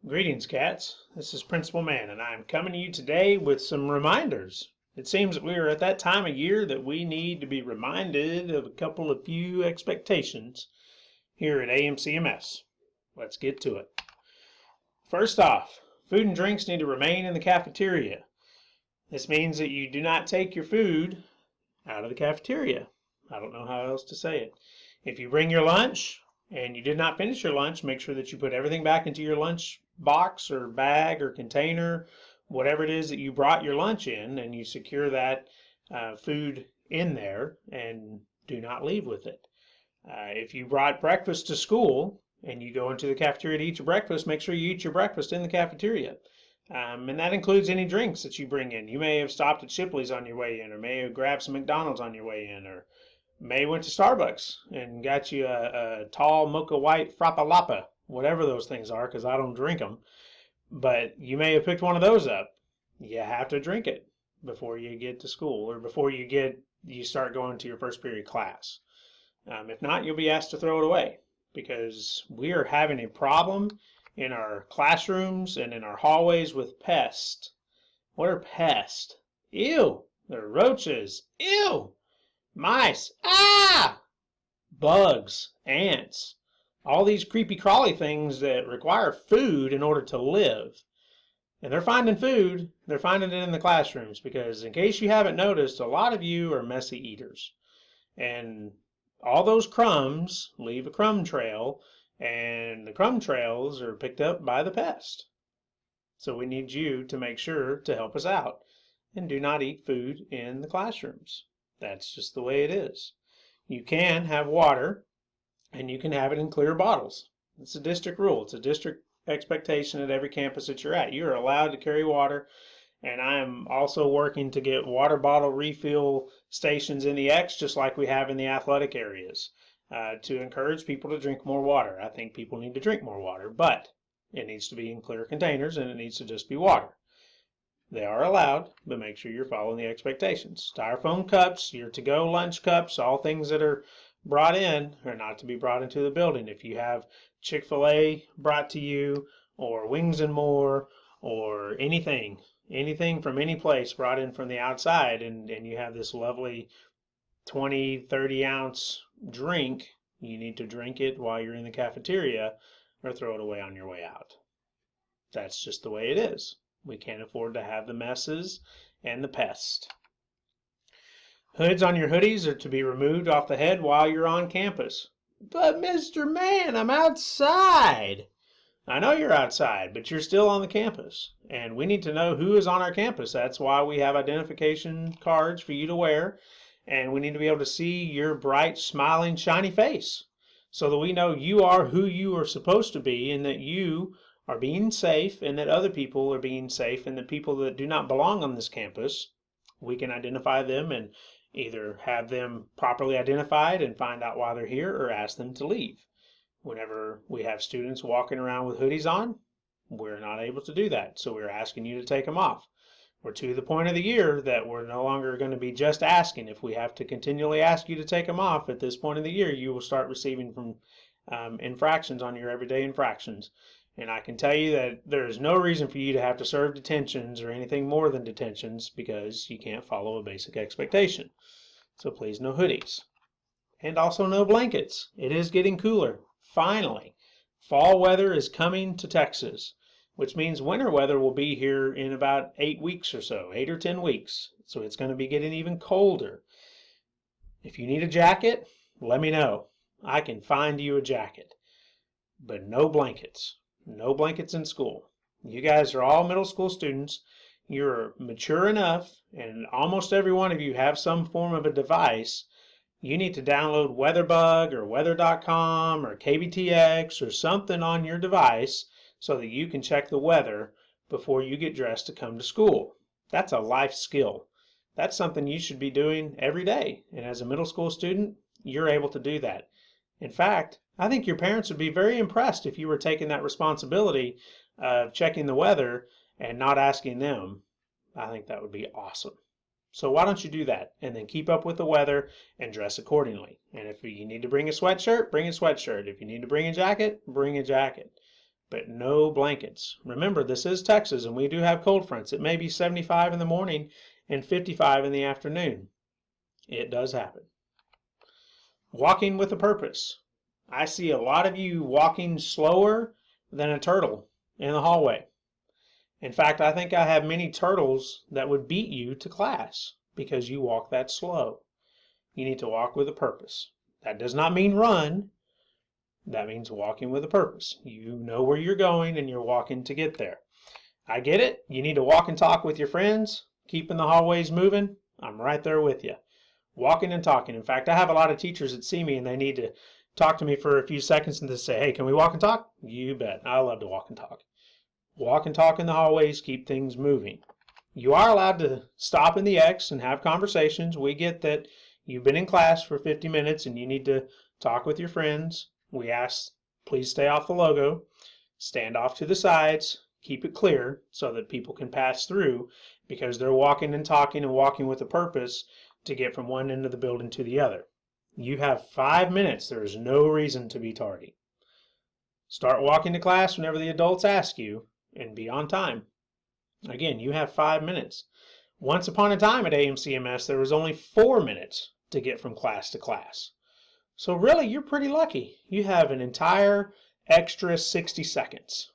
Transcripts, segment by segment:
Greetings, cats. This is Principal Man, and I'm coming to you today with some reminders. It seems that we are at that time of year that we need to be reminded of a few expectations here at AMCMS. Let's get to it. First off, food and drinks need to remain in the cafeteria. This means that you do not take your food out of the cafeteria. I don't know how else to say it. If you bring your lunch and you did not finish your lunch, make sure that you put everything back into your lunch box or bag or container, whatever it is that you brought your lunch in, and you secure that food in there and do not leave with it. If you brought breakfast to school and you go into the cafeteria to eat your breakfast, make sure you eat your breakfast in the cafeteria. And that includes any drinks that you bring in. You may have stopped at Shipley's on your way in, or may have grabbed some McDonald's on your way in, or may went to Starbucks and got you a tall mocha white frappalapa, whatever those things are, because I don't drink them. But you may have picked one of those up. You have to drink it before you get to school, or before you start going to your first period class. If not, you'll be asked to throw it away, because we are having a problem in our classrooms and in our hallways with pests. What are pests? Ew! They're roaches. Ew! Mice, bugs, ants, all these creepy crawly things that require food in order to live. And they're finding food, they're finding it in the classrooms, because in case you haven't noticed, a lot of you are messy eaters. And all those crumbs leave a crumb trail, and the crumb trails are picked up by the pest. So we need you to make sure to help us out and do not eat food in the classrooms. That's just the way it is. You can have water, and you can have it in clear bottles. It's a district rule. It's a district expectation at every campus that you're at. You're allowed to carry water, and I am also working to get water bottle refill stations in the X, just like we have in the athletic areas, to encourage people to drink more water. I think people need to drink more water, but it needs to be in clear containers, and it needs to just be water. They are allowed, but make sure you're following the expectations. Styrofoam cups, your to-go lunch cups, all things that are brought in are not to be brought into the building. If you have Chick-fil-A brought to you, or Wings and More, or anything from any place brought in from the outside, and you have this lovely 20, 30-ounce drink, you need to drink it while you're in the cafeteria or throw it away on your way out. That's just the way it is. We can't afford to have the messes and the pests. Hoods on your hoodies are to be removed off the head while you're on campus. But Mr. Man, I'm outside. I know you're outside, but you're still on the campus. And we need to know who is on our campus. That's why we have identification cards for you to wear. And we need to be able to see your bright, smiling, shiny face, so that we know you are who you are supposed to be, and that you are being safe, and that other people are being safe, and the people that do not belong on this campus, we can identify them and either have them properly identified and find out why they're here, or ask them to leave. Whenever we have students walking around with hoodies on, we're not able to do that, so we're asking you to take them off. We're to the point of the year that we're no longer going to be just asking. If we have to continually ask you to take them off at this point of the year, you will start receiving from infractions on your everyday infractions. And I can tell you that there is no reason for you to have to serve detentions or anything more than detentions, because you can't follow a basic expectation. So please, no hoodies. And also no blankets. It is getting cooler. Finally, fall weather is coming to Texas, which means winter weather will be here in about 8 weeks or so, 8 or 10 weeks. So it's going to be getting even colder. If you need a jacket, let me know. I can find you a jacket. But no blankets. No blankets in school. You guys are all middle school students. You're mature enough, and almost every one of you have some form of a device. You need to download WeatherBug or weather.com or KBTX or something on your device so that you can check the weather before you get dressed to come to school. That's a life skill. That's something you should be doing every day. And as a middle school student, you're able to do that. In fact, I think your parents would be very impressed if you were taking that responsibility of checking the weather and not asking them. I think that would be awesome. So why don't you do that, and then keep up with the weather and dress accordingly. And if you need to bring a sweatshirt, bring a sweatshirt. If you need to bring a jacket, bring a jacket. but no blankets. Remember, this is Texas, and we do have cold fronts. It may be 75 in the morning and 55 in the afternoon. It does happen. Walking with a purpose. I see a lot of you walking slower than a turtle in the hallway. In fact, I think I have many turtles that would beat you to class because you walk that slow. You need to walk with a purpose. That does not mean run. That means walking with a purpose. You know where you're going and you're walking to get there. I get it. You need to walk and talk with your friends, keeping the hallways moving. I'm right there with you. Walking and talking. In fact, I have a lot of teachers that see me and they need to talk to me for a few seconds and just say, hey, can we walk and talk? You bet. I love to walk and talk. Walk and talk in the hallways, keep things moving. You are allowed to stop in the X and have conversations. We get that you've been in class for 50 minutes and you need to talk with your friends. We ask, please stay off the logo, stand off to the sides, keep it clear so that people can pass through because they're walking and talking and walking with a purpose to get from one end of the building to the other. You have 5 minutes. There is no reason to be tardy. Start walking to class whenever the adults ask you and be on time. Again, you have 5 minutes. Once upon a time at AMCMS, there was only 4 minutes to get from class to class. So really, you're pretty lucky. You have an entire extra 60 seconds.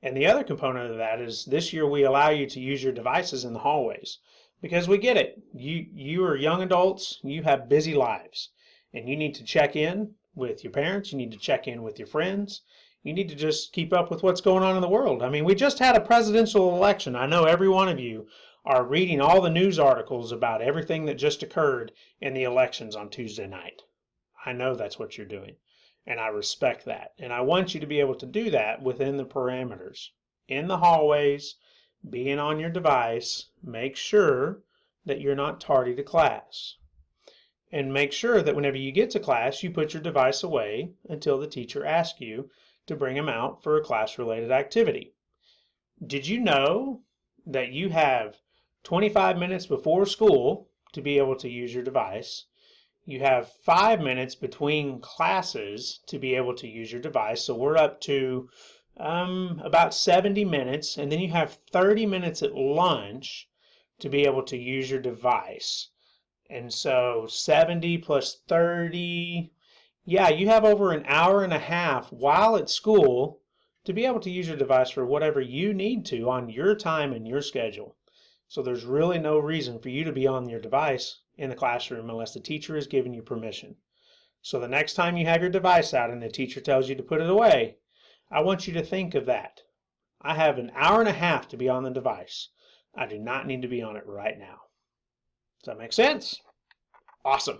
And the other component of that is this year we allow you to use your devices in the hallways because we get it. You are young adults, you have busy lives, and you need to check in with your parents, you need to check in with your friends, you need to just keep up with what's going on in the world. I mean, we just had a presidential election. I know every one of you are reading all the news articles about everything that just occurred in the elections on Tuesday night. I know that's what you're doing, and I respect that. And I want you to be able to do that within the parameters. In the hallways, being on your device, make sure that you're not tardy to class. And make sure that whenever you get to class, you put your device away until the teacher asks you to bring them out for a class-related activity. Did you know that you have 25 minutes before school to be able to use your device? You have 5 minutes between classes to be able to use your device. So we're up to about 70 minutes. And then you have 30 minutes at lunch to be able to use your device. And so 70 plus 30, yeah, you have over an hour and a half while at school to be able to use your device for whatever you need to on your time and your schedule. So there's really no reason for you to be on your device in the classroom unless the teacher has given you permission. So the next time you have your device out and the teacher tells you to put it away, I want you to think of that. I have an hour and a half to be on the device. I do not need to be on it right now. Does that make sense? Awesome.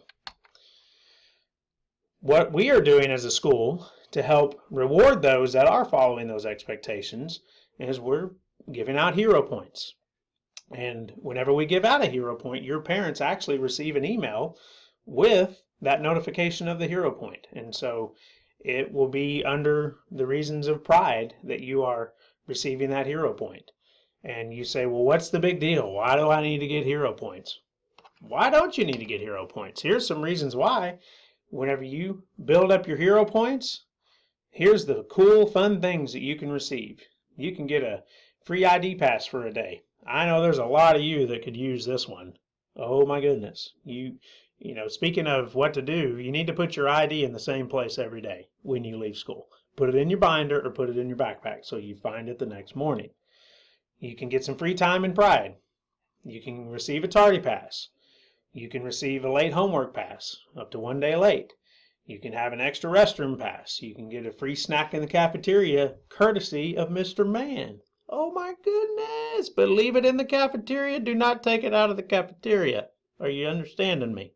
What we are doing as a school to help reward those that are following those expectations is we're giving out hero points. And whenever we give out a hero point, your parents actually receive an email with that notification of the hero point. And so it will be under the reasons of pride that you are receiving that hero point. And you say, well, what's the big deal? Why do I need to get hero points? Why don't you need to get hero points? Here's some reasons why. Whenever you build up your hero points, here's the cool, fun things that you can receive. You can get a free ID pass for a day. I know there's a lot of you that could use this one. Oh my goodness. You know, speaking of what to do, you need to put your ID in the same place every day when you leave school. Put it in your binder or put it in your backpack so you find it the next morning. You can get some free time and pride. You can receive a tardy pass. You can receive a late homework pass, up to 1 day late. You can have an extra restroom pass. You can get a free snack in the cafeteria, courtesy of Mr. Man. Oh my goodness, but leave it in the cafeteria. Do not take it out of the cafeteria. Are you understanding me?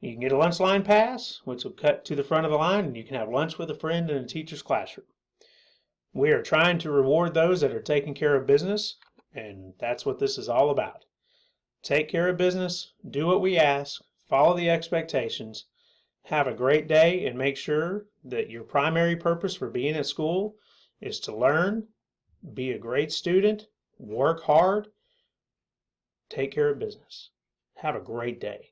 You can get a lunch line pass, which will cut to the front of the line, and you can have lunch with a friend in a teacher's classroom. We are trying to reward those that are taking care of business, and that's what this is all about. Take care of business, do what we ask, follow the expectations, have a great day, and make sure that your primary purpose for being at school is to learn, be a great student, work hard, take care of business. Have a great day.